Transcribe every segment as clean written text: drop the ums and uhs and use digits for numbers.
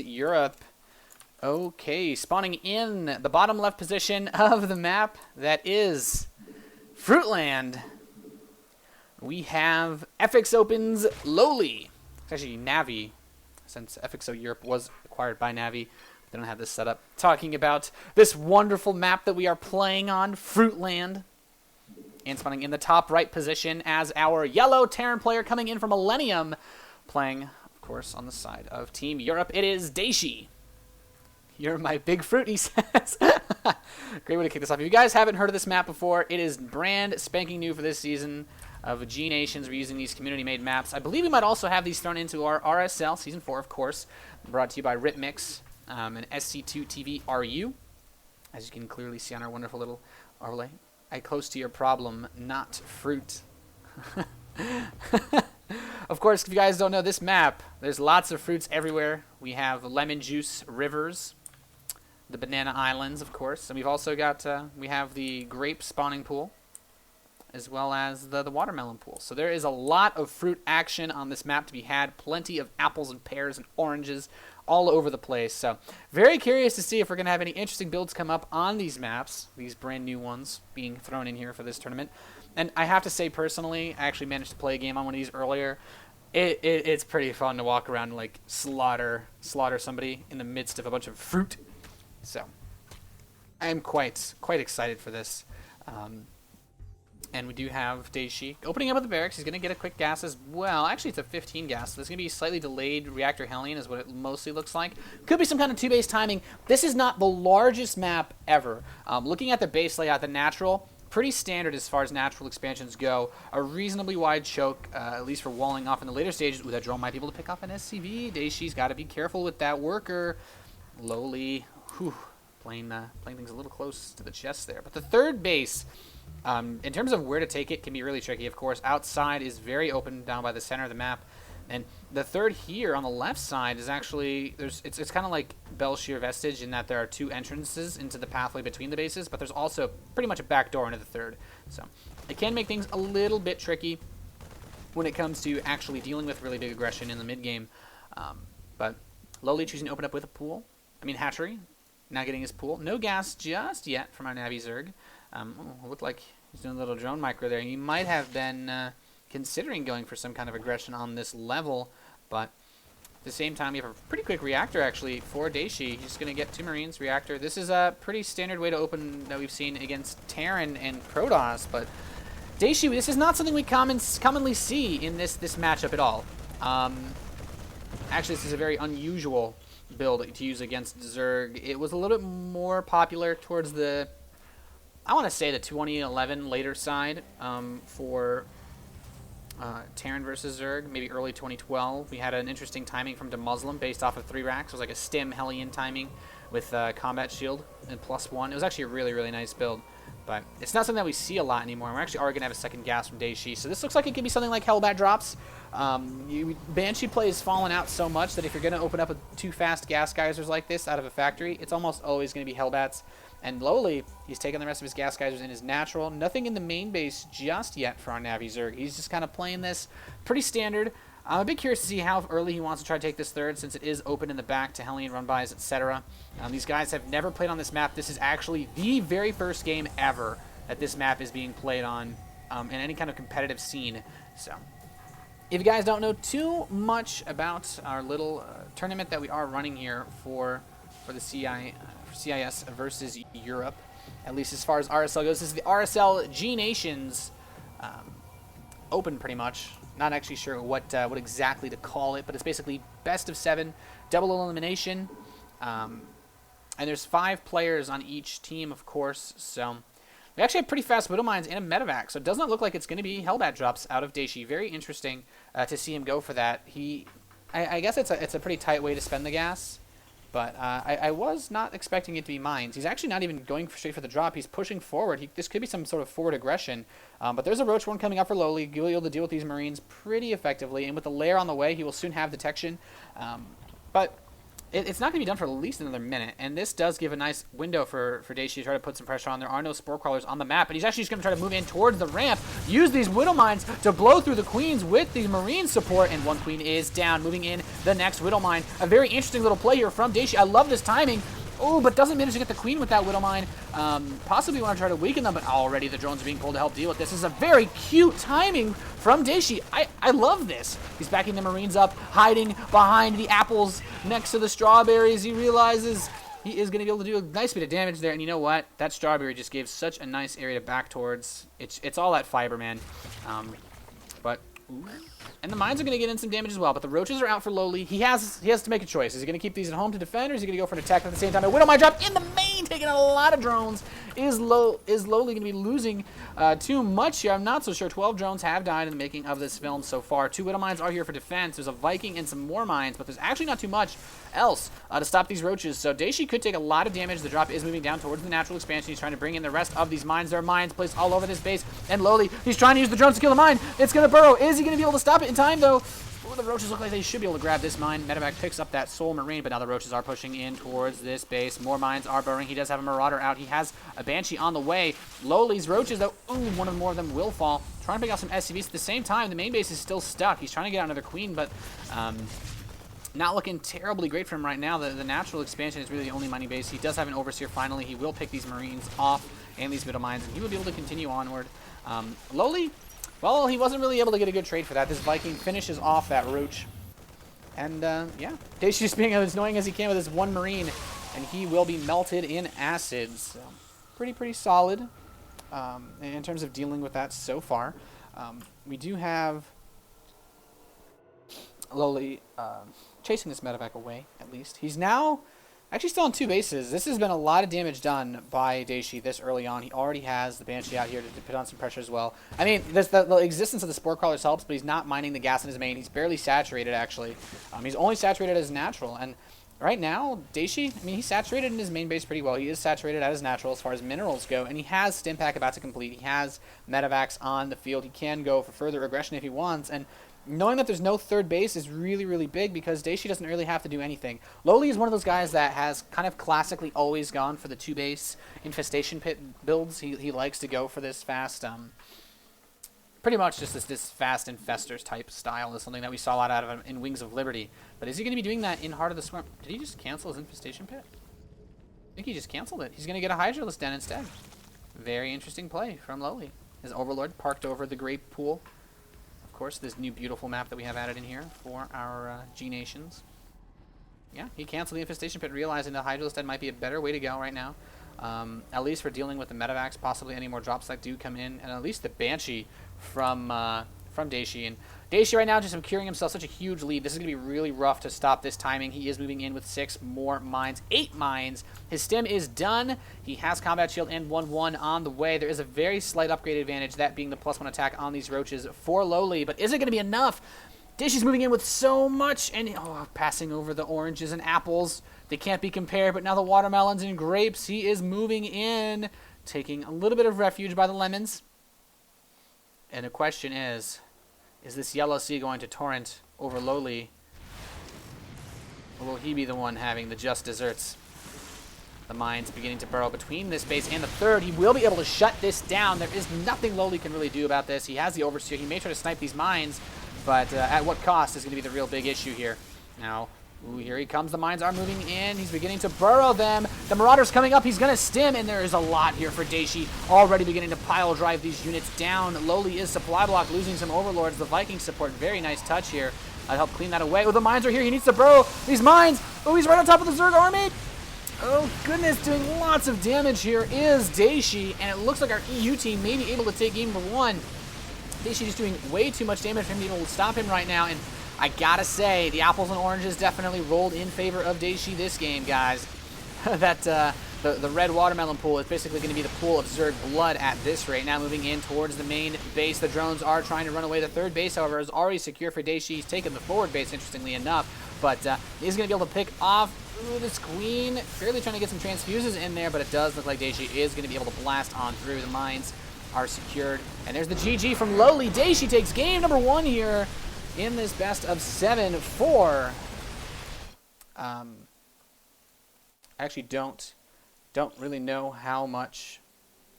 Europe. Okay, spawning in the bottom left position of the map, that is Fruitland. We have FX Open's LoWeLy. It's actually Navi, since FXO Europe was acquired by Navi. They don't have this set up. Talking about this wonderful map that we are playing on, Fruitland. And spawning in the top right position as our yellow Terran player coming in from Millennium, playing, of course, on the side of Team Europe. It is Dayshi. You're my big fruit, he says. Great way to kick this off. If you guys haven't heard of this map before, it is brand spanking new for this season of gNations. We're using these community-made maps. I believe we might also have these thrown into our RSL Season 4, of course, brought to you by RipMix and SC2 TV RU. As you can clearly see on our wonderful little overlay. I close to your problem, not fruit. Of course, if you guys don't know this map, there's lots of fruits everywhere. We have lemon juice rivers, the banana islands, of course, and we've also got we have the grape spawning pool, as well as the watermelon pool. So there is a lot of fruit action on this map to be had. Plenty of apples and pears and oranges all over the place. So very curious to see if we're going to have any interesting builds come up on these maps, these brand new ones being thrown in here for this tournament. And I have to say, personally, I actually managed to play a game on one of these earlier. It's pretty fun to walk around and like slaughter somebody in the midst of a bunch of fruit. So I am quite excited for this. And we do have Dayshi opening up with the barracks. He's going to get a quick gas as well. Actually, it's a 15 gas. So there's going to be slightly delayed reactor Hellion is what it mostly looks like. Could be some kind of 2-base timing. This is not the largest map ever. Looking at the base layout, the natural, pretty standard as far as natural expansions go. A reasonably wide choke, at least for walling off in the later stages. Ooh, that drone might be able to pick off an SCV. Dayshi's got to be careful with that worker. LoWeLy, playing things a little close to the chest there. But the third base, in terms of where to take it, can be really tricky. Of course, outside is very open down by the center of the map. And the third here on the left side is actually, it's kind of like Belshear Vestige in that there are two entrances into the pathway between the bases, but there's also pretty much a back door into the third. So it can make things a little bit tricky when it comes to actually dealing with really big aggression in the mid game. But LoWeLy choosing to open up with a pool. Hatchery, now getting his pool. No gas just yet from our Navi Zerg. Looked like he's doing a little drone micro there. He might have been considering going for some kind of aggression on this level, but at the same time, you have a pretty quick reactor, actually, for Dayshi. He's going to get 2 Marines, reactor. This is a pretty standard way to open that we've seen against Terran and Protoss, but Dayshi, this is not something we commonly see in this matchup at all. Actually, this is a very unusual build to use against Zerg. It was a little bit more popular towards the, I want to say, the 2011 later side for Terran versus Zerg, maybe early 2012. We had an interesting timing from DeMuslim based off of 3 racks. It was like a stim Hellion timing with combat shield and +1. It was actually a really, really nice build, but it's not something that we see a lot anymore. We're actually already going to have a second gas from Dayshi, so this looks like it could be something like Hellbat drops. Banshee play has fallen out so much that if you're going to open up with 2 fast gas geysers like this out of a factory, it's almost always going to be Hellbats. And LoWeLy, he's taking the rest of his gas geysers in his natural. Nothing in the main base just yet for our Navi Zerg. He's just kind of playing this pretty standard. I'm a bit curious to see how early he wants to try to take this third, since it is open in the back to Hellion run-bys, etc. These guys have never played on this map. This is actually the very first game ever that this map is being played on in any kind of competitive scene. So, if you guys don't know too much about our little tournament that we are running here for the CIS versus Europe, at least as far as RSL goes. This is the RSL gNations Open, pretty much. Not actually sure what exactly to call it, but it's basically best of 7, double elimination, and there's 5 players on each team, of course. So we actually have pretty fast Widow Mines and a Medevac, so it does not look like it's going to be Hellbat drops out of Dayshi. Very interesting to see him go for that. I guess it's a pretty tight way to spend the gas. But I was not expecting it to be mines. He's actually not even going straight for the drop. He's pushing forward. This could be some sort of forward aggression. But there's a Roach Worm coming up for LoWeLy. He'll be able to deal with these Marines pretty effectively. And with the lair on the way, he will soon have detection. But It's not going to be done for at least another minute, and this does give a nice window for Dayshi to try to put some pressure on. There are no spore crawlers on the map, and he's actually just going to try to move in towards the ramp, use these Widow Mines to blow through the Queens with the Marine support, and one Queen is down, moving in the next Widow Mine. A very interesting little play here from Dayshi. I love this timing. Oh, but doesn't manage to get the Queen with that Widow Mine. Possibly want to try to weaken them, but already the drones are being pulled to help deal with this. This is a very cute timing from Dayshi. I love this. He's backing the Marines up, hiding behind the apples next to the strawberries. He realizes he is going to be able to do a nice bit of damage there. And you know what? That strawberry just gave such a nice area to back towards. It's all that fiber, man. And the mines are going to get in some damage as well, but the roaches are out for LoWeLy. He has to make a choice. Is he going to keep these at home to defend, or is he going to go for an attack at the same time? A Widow Mine drop in the main, taking a lot of drones. Is LoWeLy going to be losing too much here? I'm not so sure. 12 drones have died in the making of this film so far. 2 Widow Mines are here for defense. There's a Viking and some more mines, but there's actually not too much else to stop these roaches. So Dayshi could take a lot of damage. The drop is moving down towards the natural expansion. He's trying to bring in the rest of these mines. There are mines placed all over this base, and LoWeLy, he's trying to use the drones to kill the mine. It's going to burrow. Is he going to be able to stop it in time, though? Ooh, the roaches look like they should be able to grab this mine. Medevac picks up that Soul Marine, but now the roaches are pushing in towards this base. More mines are burrowing. He does have a Marauder out. He has a Banshee on the way. LoWeLy's roaches, though, ooh, one of more of them will fall. Trying to pick out some SCVs. At the same time, the main base is still stuck. He's trying to get out another Queen, but not looking terribly great for him right now. The natural expansion is really the only mining base. He does have an Overseer finally. He will pick these Marines off and these middle mines, and he will be able to continue onward. LoWeLy, well, he wasn't really able to get a good trade for that. This Viking finishes off that Roach. And, yeah, Dayshi just being as annoying as he can with his one Marine, and he will be melted in acids. So, pretty solid in terms of dealing with that so far. We do have LoWeLy chasing this medevac away, at least. He's now actually still on 2 bases. This has been a lot of damage done by Dayshi this early on. He already has the Banshee out here to put on some pressure as well. I mean, the existence of the Spore Crawlers helps, but he's not mining the gas in his main. He's barely saturated, actually. He's only saturated as natural. And right now, Dayshi, I mean, he's saturated in his main base pretty well. He is saturated at his natural as far as minerals go, and he has Stim Pack about to complete. He has medevacs on the field. He can go for further aggression if he wants, and knowing that there's no third base is really, really big because Dayshi doesn't really have to do anything. LoWeLy is one of those guys that has kind of classically always gone for the 2-base infestation pit builds. He likes to go for this fast, pretty much just this fast infestors type style is something that we saw a lot out of him in Wings of Liberty. But is he going to be doing that in Heart of the Swarm? Did he just cancel his infestation pit? I think he just canceled it. He's going to get a Hydralisk Den instead. Very interesting play from LoWeLy. His Overlord parked over the Grape Pool. Of course, this new beautiful map that we have added in here for our gNations. Yeah, he canceled the infestation pit, realizing the Hydralisk Den might be a better way to go right now. At least for dealing with the medevacs, possibly any more drops that do come in, and at least the Banshee from Dayshi. And Dayshi right now just securing himself such a huge lead. This is going to be really rough to stop this timing. He is moving in with 6 more mines, 8 mines. His stim is done. He has combat shield and 1/1 on the way. There is a very slight upgrade advantage, that being the +1 attack on these roaches for LoWeLy. But is it going to be enough? Dayshi's moving in with so much, and passing over the oranges and apples. They can't be compared, but now the watermelons and grapes. He is moving in, taking a little bit of refuge by the lemons. And the question is this Yellow Sea going to torrent over LoWeLy? Or will he be the one having the just desserts? The mines beginning to burrow between this base and the third. He will be able to shut this down. There is nothing LoWeLy can really do about this. He has the Overseer. He may try to snipe these mines, but at what cost is going to be the real big issue here. Now, here he comes. The mines are moving in. He's beginning to burrow them. The Marauder's coming up. He's going to stim, and there is a lot here for Dayshi. Already beginning to pile drive these units down. LoWeLy is supply block, losing some Overlords. The Viking support, very nice touch here. I'll help clean that away. Oh, the mines are here. He needs to burrow these mines. Oh, he's right on top of the Zerg army. Oh, goodness, doing lots of damage here is Dayshi, and it looks like our EU team may be able to take game number 1. Dayshi just doing way too much damage for him to be able to stop him right now, and I gotta say, the apples and oranges definitely rolled in favor of Dayshi this game, guys. The red watermelon pool is basically going to be the pool of Zerg blood at this rate. Now moving in towards the main base. The drones are trying to run away. The third base, however, is already secure for Dayshi. He's taken the forward base, interestingly enough, but he's going to be able to pick off this queen. Barely trying to get some transfuses in there, but it does look like Dayshi is going to be able to blast on through. The mines are secured, and there's the GG from LoWeLy. Dayshi takes game number 1 here in this best of 7 for I actually don't really know how much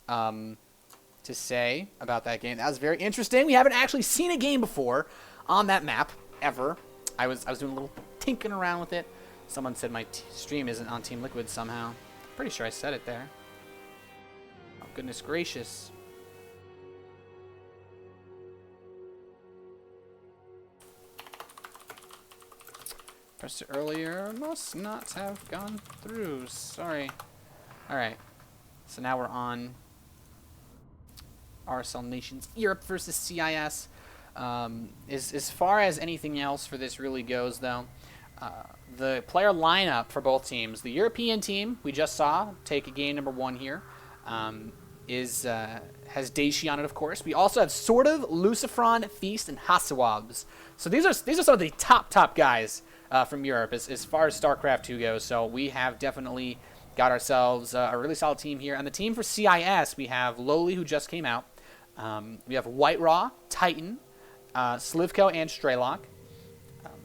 to say about that game. That was very interesting. We haven't actually seen a game before on that map ever. I was doing a little tinkering around with it. Someone said my stream isn't on Team Liquid somehow. Pretty sure I said it there. Oh, goodness gracious. Pressed it earlier. Must not have gone through. Sorry. Alright. So now we're on RSL Nations Europe versus CIS. As far as anything else for this really goes, though, the player lineup for both teams, the European team we just saw take game number 1 here, has Dayshi on it, of course. We also have Sort of, Lucifron, Feast, and Hasawabs. So these are some of the top guys from Europe as far as StarCraft 2 goes. So we have definitely got ourselves a really solid team here. On the team for CIS, we have LoWeLy, who just came out. We have White Raw, Titan, Slivko, and Straylock.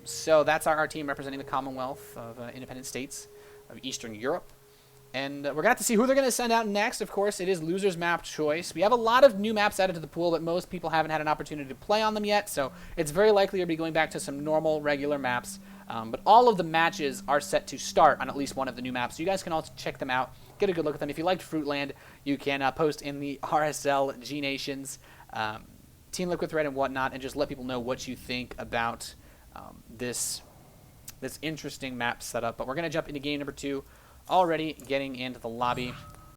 So that's our team representing the Commonwealth of Independent States of Eastern Europe. And we're going to have to see who they're going to send out next. Of course, it is loser's map choice. We have a lot of new maps added to the pool, but most people haven't had an opportunity to play on them yet. So it's very likely you'll be going back to some normal, regular maps. But all of the matches are set to start on at least one of the new maps. So you guys can also check them out, get a good look at them. If you liked Fruitland, you can post in the RSL gNations, Team Liquid thread and whatnot, and just let people know what you think about this interesting map setup. But we're going to jump into game number 2. Already getting into the lobby.